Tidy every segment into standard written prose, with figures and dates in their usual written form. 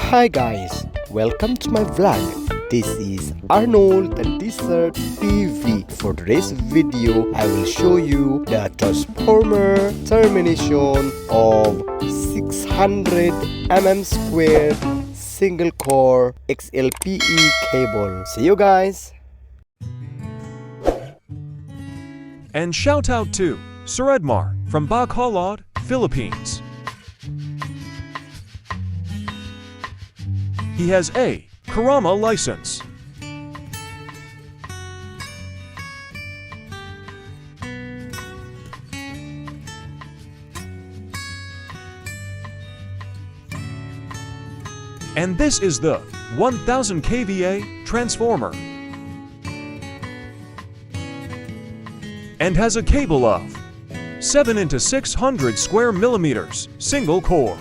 Hi guys, welcome to my vlog. This is Arnold the Desert TV. For today's video, I will show you the transformer termination of 600 squared single core XLPE cable. See you guys. And shout out to Suredmar from Bacolod, Philippines. He has a Karama license. And this is the 1000 kVA transformer. And has a cable of 7 into 600 square millimeters single core.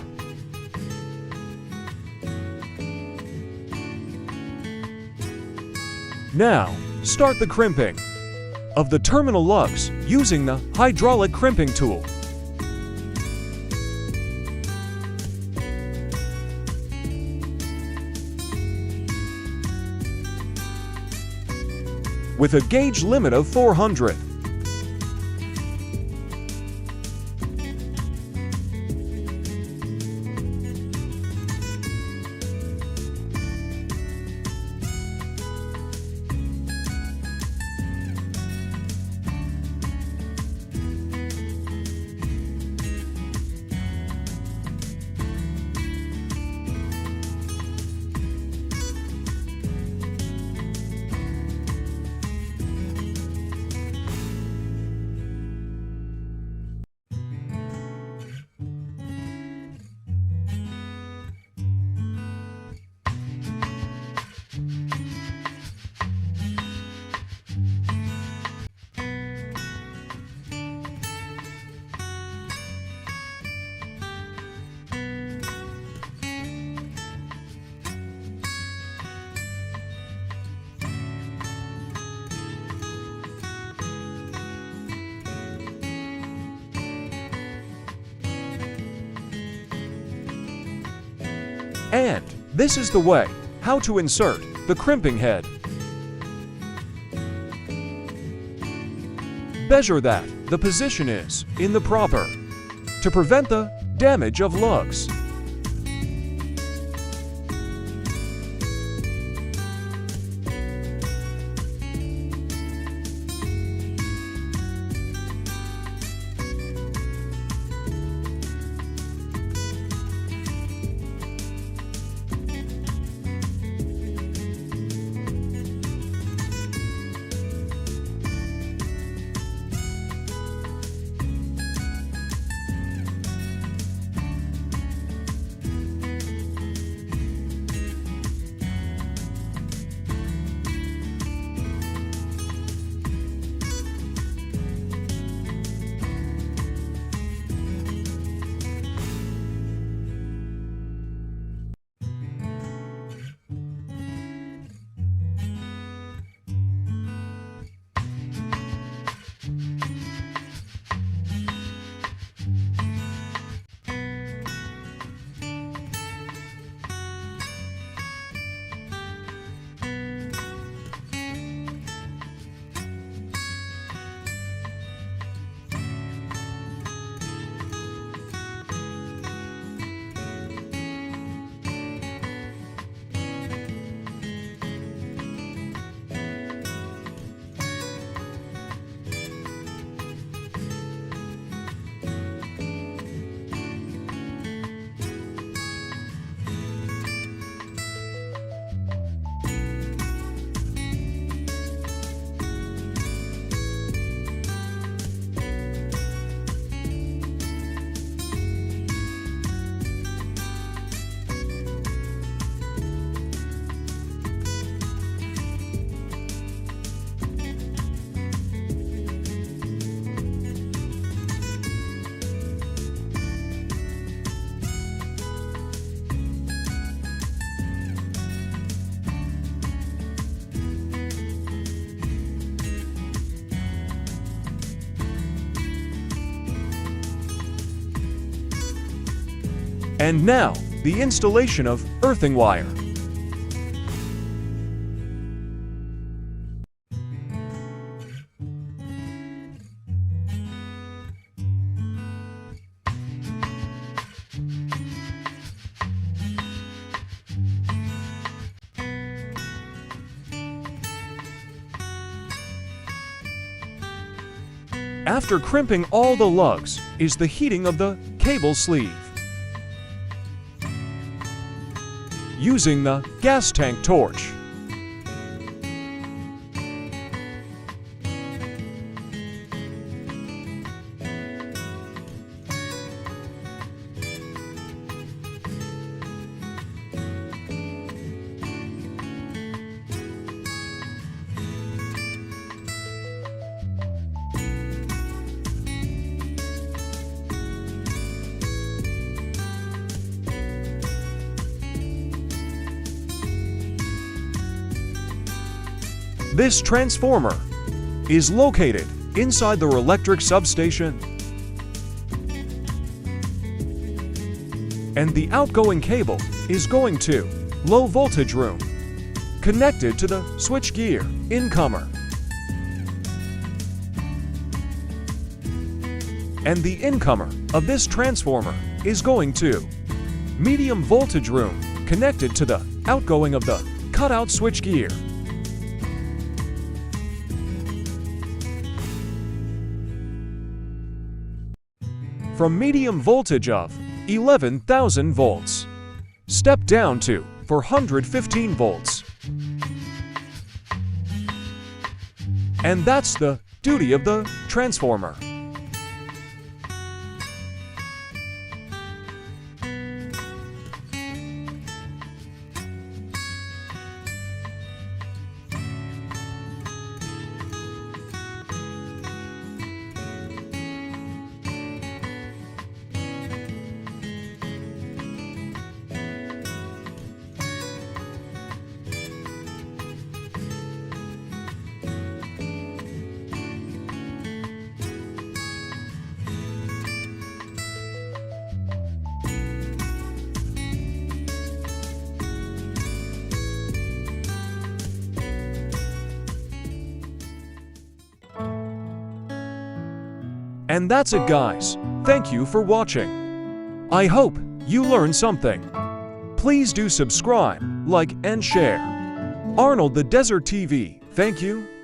Now, start the crimping of the terminal lugs using the hydraulic crimping tool. With a gauge limit of 400. And this is the way how to insert the crimping head. Measure that the position is in the proper to prevent the damage of lugs. And now, the installation of earthing wire. After crimping all the lugs is the heating of the cable sleeve. Using the gas tank torch. This transformer is located inside the electric substation, and the outgoing cable is going to low voltage room, connected to the switchgear incomer, and the incomer of this transformer is going to medium voltage room, connected to the outgoing of the cutout switchgear. From medium voltage of 11,000 volts, step down to 415 volts. And that's the duty of the transformer. And that's it, guys. Thank you for watching. I hope you learned something. Please do subscribe, like, and share. Arnold the Desert TV, thank you.